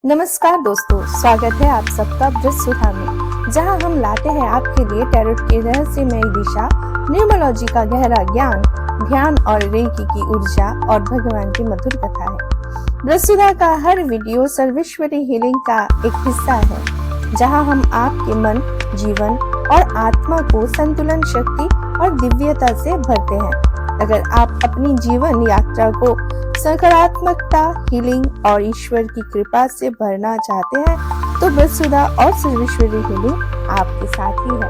नमस्कार दोस्तों, स्वागत है आप सबका ब्रज सुधा में, जहां हम लाते हैं आपके लिए टैरोट की रहस्यमयी दिशा, न्यूमरोलॉजी का गहरा ज्ञान, ध्यान और रेकी की ऊर्जा और भगवान की मधुर कथा है। ब्रज सुधा का हर वीडियो सर्वेश्वरी हीलिंग का एक हिस्सा है, जहां हम आपके मन, जीवन और आत्मा को संतुलन, शक्ति और दिव्यता से भरते हैं। अगर आप अपनी जीवन यात्रा को सकारात्मकता, हीलिंग और ईश्वर की कृपा से भरना चाहते हैं, तो ब्रज सुधा और सर्वेश्वरी हीलिंग आपके साथ ही है।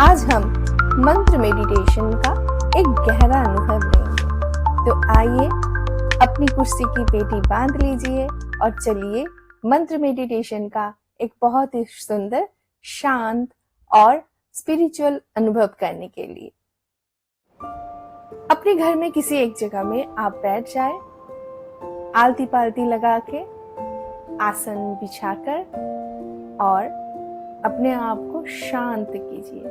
आज हम मंत्र मेडिटेशन का एक गहरा अनुभव लेंगे। तो आइए अपनी कुर्सी की पेटी बांध लीजिए और चलिए मंत्र मेडिटेशन का एक बहुत ही सुंदर, शांत और स्पिरिचुअल अनुभव करने के लिए अपने घर में किसी एक जगह में आप बैठ जाए, आलती पालती लगा के, आसन बिछाकर और अपने आप को शांत कीजिए।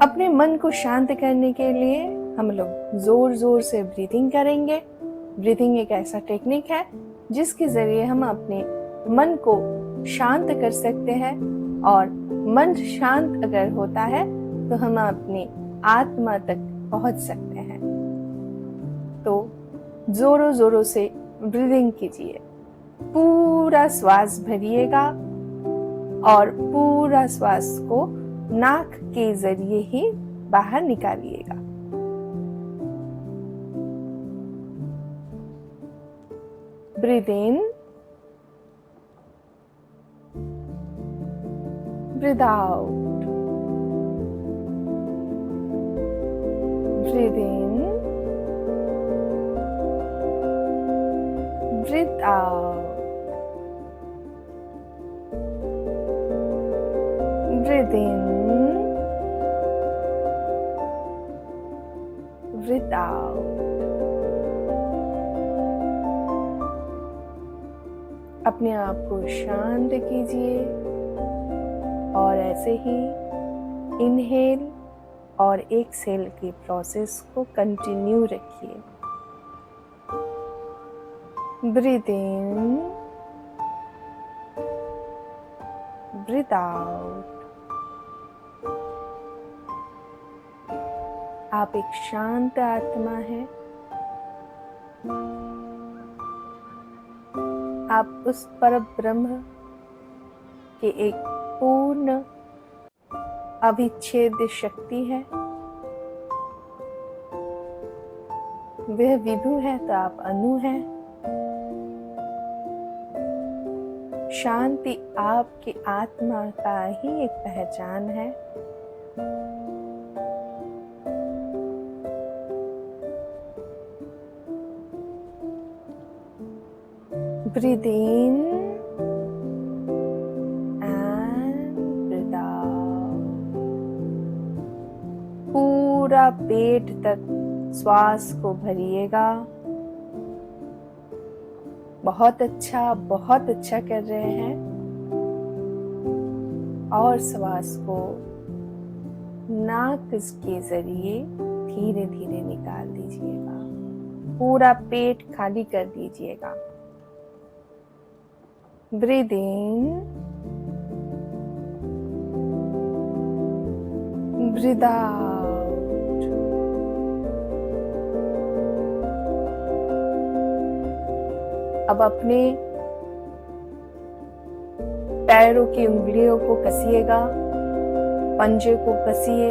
अपने मन को शांत करने के लिए हम लोग जोर जोर से ब्रीथिंग करेंगे। ब्रीथिंग एक ऐसा टेक्निक है जिसके जरिए हम अपने मन को शांत कर सकते हैं, और मन शांत अगर होता है तो हम अपनी आत्मा तक पहुंच सकते हैं। तो जोरों जोरों से ब्रीदिंग कीजिए। पूरा श्वास भरिएगा और पूरा श्वास को नाक के जरिए ही बाहर निकालिएगा। Breathe in, breathe out, breathe in, breathe out, breathe in, breathe out। अपने आप को शांत कीजिए और ऐसे ही इनहेल और एक्सहेल की प्रोसेस को कंटिन्यू रखिए। Breathe in, breathe out। आप एक शांत आत्मा हैं। आप उस परब्रह्म के एक पूर्ण अविच्छेद्य शक्ति है। वह विभु है तो आप अनु हैं। शांति आपकी आत्मा का ही एक पहचान है। Breathe in and breathe out. पूरा पेट तक श्वास को भरिएगा। बहुत अच्छा कर रहे हैं। और श्वास को नाक के जरिए धीरे धीरे निकाल दीजिएगा। पूरा पेट खाली कर दीजिएगा। Breathe in, breathe out. अब अपने पैरों की उंगलियों को कसिएगा, पंजे को कसिए।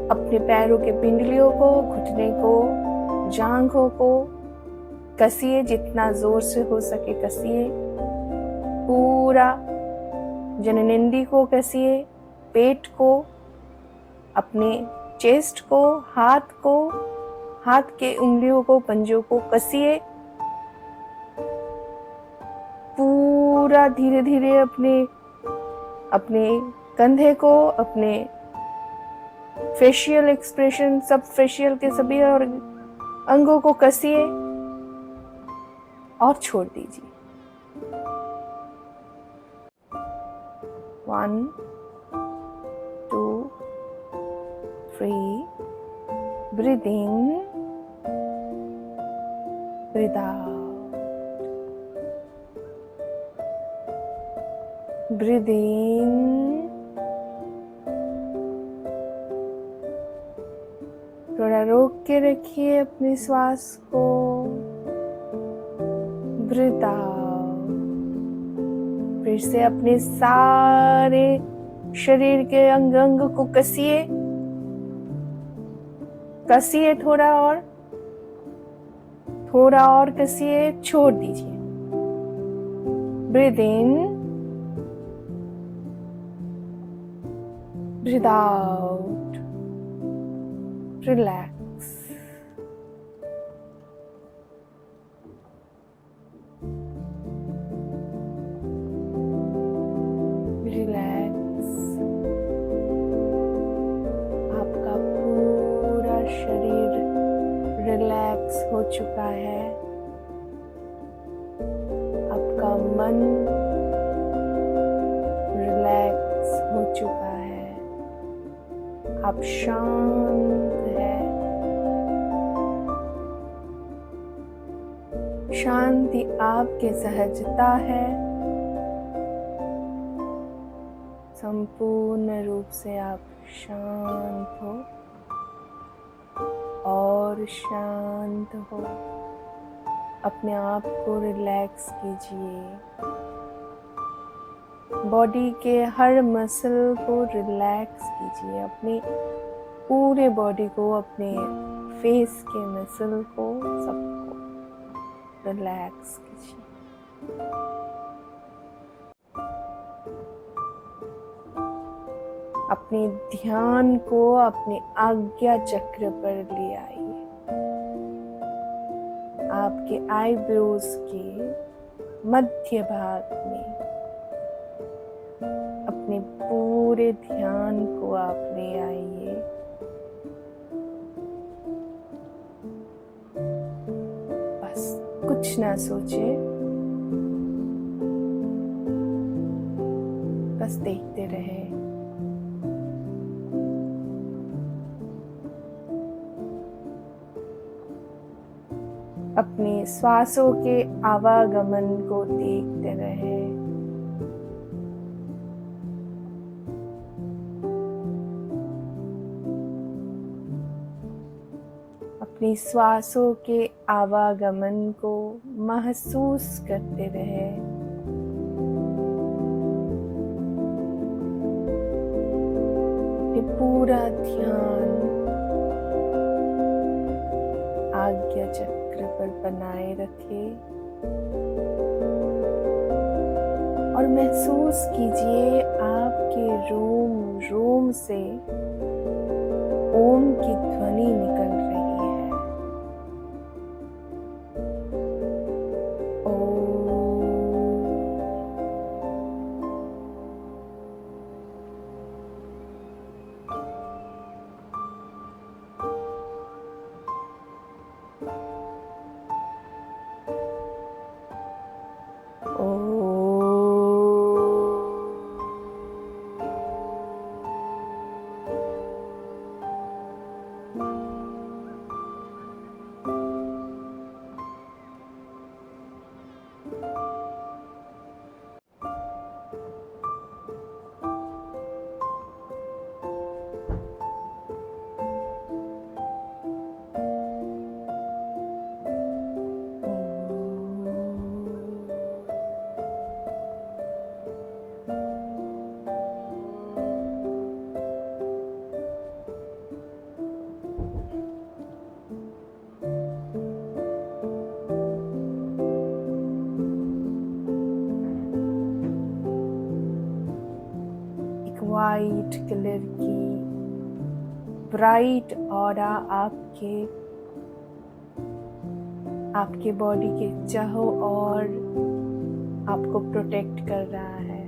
अपने पैरों के पिंडलियों को, घुटने को, जांघों को कसिए, जितना जोर से हो सके कसिए। पूरा जननेंद्री को कसिए, पेट को, अपने चेस्ट को, हाथ के उंगलियों को, पंजों को कसिए। पूरा धीरे धीरे अपने कंधे को, अपने फेशियल एक्सप्रेशन, सब फेशियल के सभी और अंगों को कसिए और छोड़ दीजिए। 1 2 3 breathe in Breathe out. Breathe in. थोड़ा रोक के रखिए अपनी श्वास को. Breathe out. फिर से अपने सारे शरीर के अंग अंग को कसिए. कसिए थोड़ा और कसिए. छोड़ दीजिए. Breathe in. Breathe out. Relax. Relax. आपका पूरा शरीर रिलैक्स हो चुका है. आपका मन रिलैक्स हो चुका है. आप शांत है. शांति आपके सहजता है. संपूर्ण रूप से आप शांत हो और शांत हो. अपने आप को रिलैक्स कीजिए. बॉडी के हर मसल को रिलैक्स कीजिए. अपने पूरे बॉडी को, अपने फेस के मसल को, सबको रिलैक्स कीजिए. अपने ध्यान को अपने आज्ञा चक्र पर ले आइए. आपके आईब्रोज के मध्य भाग में अपने पूरे ध्यान को आप ले आइए. बस कुछ ना सोचे, बस देखते रहे. अपने श्वासों के आवागमन को देखते रहे. अपनी श्वासों के आवागमन को महसूस करते रहे. पूरा ध्यान आज्ञा चक्र पर बनाए रखे और महसूस कीजिए आपके रोम रोम से ओम की ध्वनि निकल रही है. वाइट कलर की ब्राइट ऑरा आपके बॉडी के चारों ओर आपको प्रोटेक्ट कर रहा है.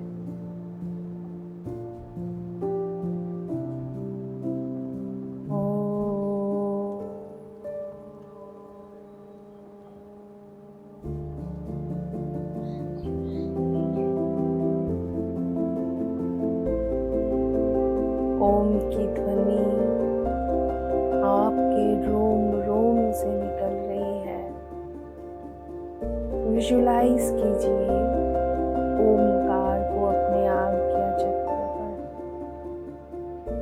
ओम की ध्वनि आपके रोम रोम से निकल रही है. विजुलाइज कीजिए ओमकार को अपने आज्ञा चक्र पर।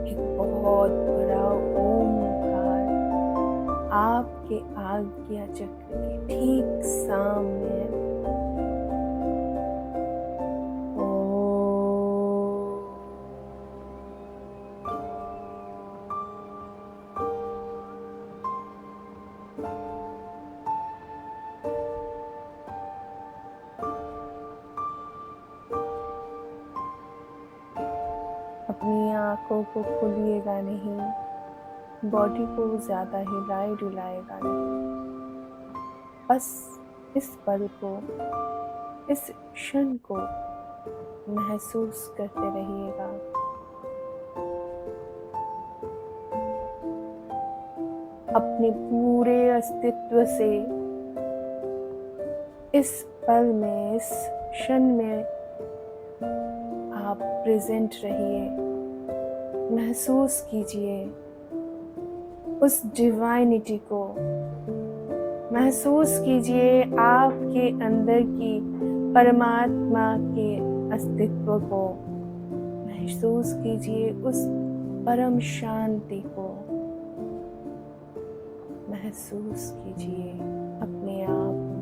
एक बहुत बड़ा ओमकार आपके आज्ञा चक्र के ठीक सामने है। अपनी आंखों को खोलिएगा नहीं, बॉडी को ज़्यादा हिलाए डुलाएगा नहीं, बस इस पल को, इस क्षण को महसूस करते रहिएगा। अपने पूरे अस्तित्व से इस पल में, इस क्षण में आप प्रेजेंट रहिए। महसूस कीजिए उस डिवाइनिटी को, महसूस कीजिए आपके अंदर की परमात्मा के अस्तित्व को, महसूस कीजिए उस परम शांति को, महसूस कीजिए अपने आप को।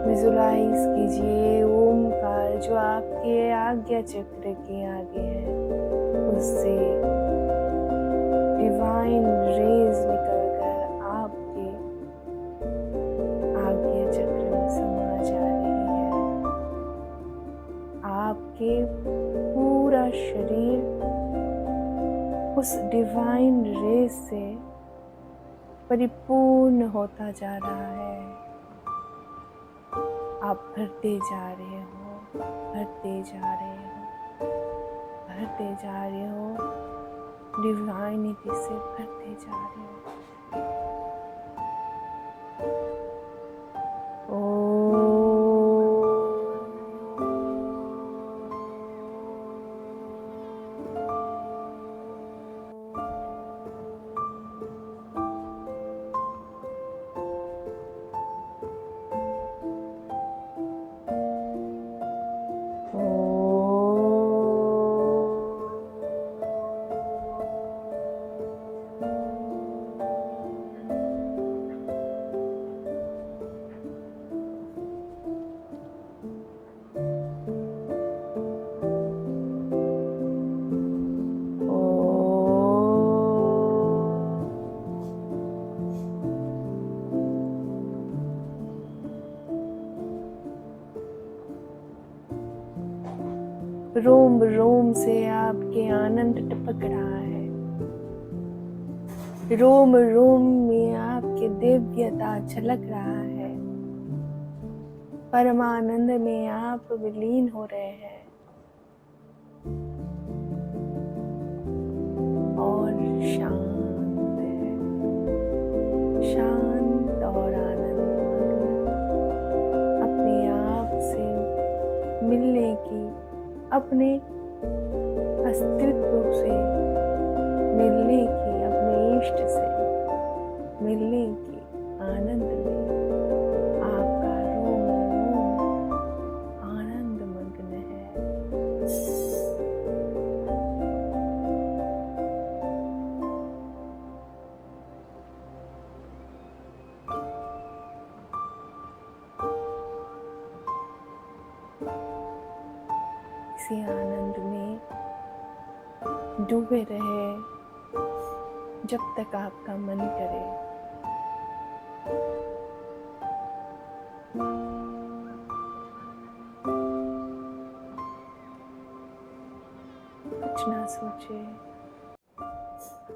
विजुलाइज कीजिए ओमकार जो आपके आज्ञा चक्र के आगे है, उससे डिवाइन रेज निकलकर आपके आज्ञा चक्र में समा जा रही है। आपके पूरा शरीर उस डिवाइन रेज से परिपूर्ण होता जा रहा है। आप भरते जा रहे हो, भरते जा रहे हो, भरते जा रहे हो, डिवाइनिटी से भरते जा रहे हो। रोम रोम से आपके आनंद टपक रहा है। रोम रोम में आपके दिव्यता झलक रहा है। परमानंद में आप विलीन हो रहे हैं और शांत है, शांत और आनंदमग्न अपने आप से मिलने की, अपने अस्तित्व से मिलने की, अपने इष्ट से मिलने की आनंद में आपका रोम रोम आनंद मग्न है। इसी आनंद में डूबे रहे जब तक आपका मन करे। कुछ ना सोचे,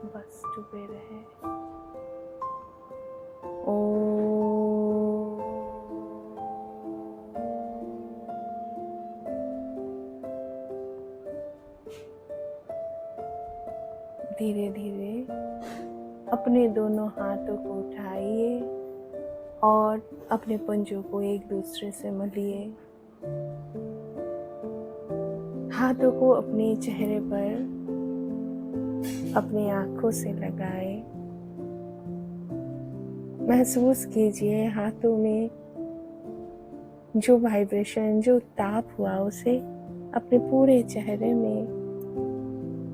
बस डूबे रहे। धीरे धीरे अपने दोनों हाथों को उठाइए और अपने पंजों को एक दूसरे से मलिए। हाथों को अपने चेहरे पर अपनी आंखों से लगाए। महसूस कीजिए हाथों में जो वाइब्रेशन, जो ताप हुआ, उसे अपने पूरे चेहरे में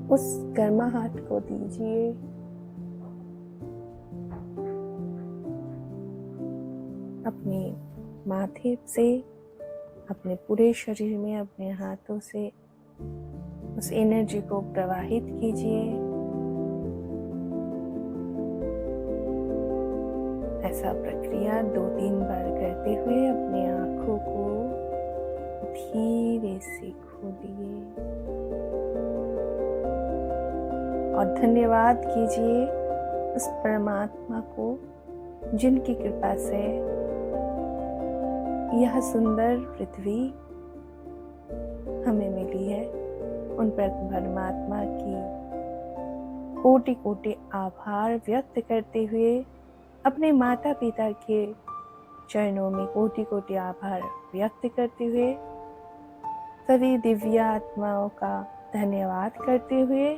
उस गर्माहट को दीजिए। अपने माथे से, अपने पूरे शरीर में अपने हाथों से उस एनर्जी को प्रवाहित कीजिए। ऐसा प्रक्रिया 2-3 बार करते हुए अपनी आंखों को धीरे से खोलिए और धन्यवाद कीजिए उस परमात्मा को जिनकी कृपा से यह सुंदर पृथ्वी हमें मिली है। उन पर परमात्मा की कोटि कोटि आभार व्यक्त करते हुए अपने माता पिता के चरणों में कोटि कोटि आभार व्यक्त करते हुए सभी दिव्य आत्माओं का धन्यवाद करते हुए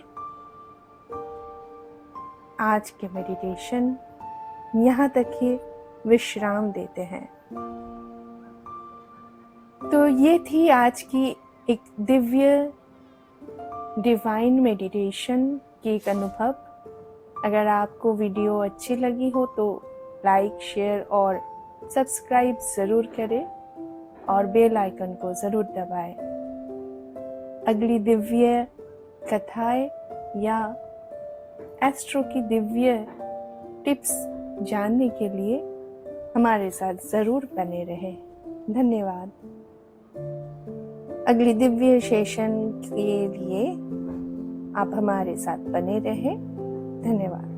आज के मेडिटेशन यहाँ तक ही विश्राम देते हैं। तो ये थी आज की एक दिव्य डिवाइन मेडिटेशन की एक अनुभव। अगर आपको वीडियो अच्छी लगी हो तो लाइक, शेयर और सब्सक्राइब ज़रूर करें और बेल आइकन को ज़रूर दबाएं। अगली दिव्य कथाएं या एस्ट्रो की दिव्य टिप्स जानने के लिए हमारे साथ ज़रूर बने रहें। धन्यवाद। अगली दिव्य सेशन के लिए आप हमारे साथ बने रहें। धन्यवाद।